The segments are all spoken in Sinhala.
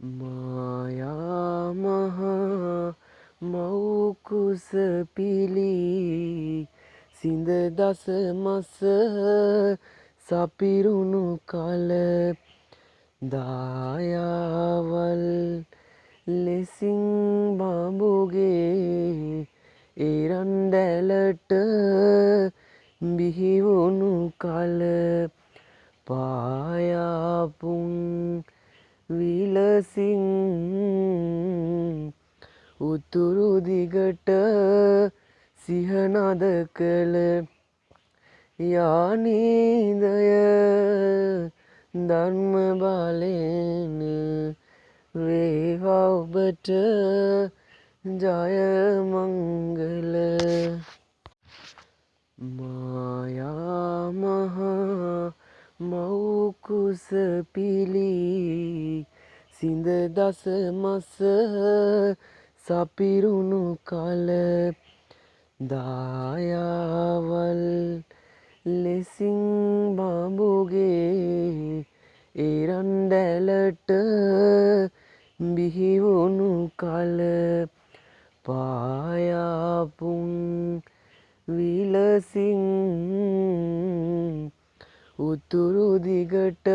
මායා මහා මව්කුස පිලි සිඳ දස මස සපිරුණු කල දායාවල් ලෙසින් බඹුගේ එරන්ඩැලට බිහිවුණු කල පායාපුන් විලසින් උතුරු දිගට සිහනද කළ යානීදය ධර්ම බලෙන් වේවා ඔබට ජය මංගල. මායා මහා මව්කුස පිලි සිඳ දස මස සපිරුණු කල දායාවල් ලෙසින් බඹුගේ එරන්ඩැලට බිහිවුණු කල පායාපුන් විලසින් උතුරු දිගට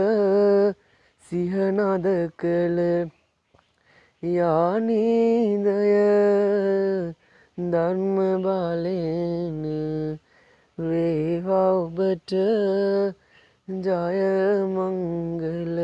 සිහනද කළ යානීදය ධර්ම බලෙන් වේවා ඔබට ජය මංගල.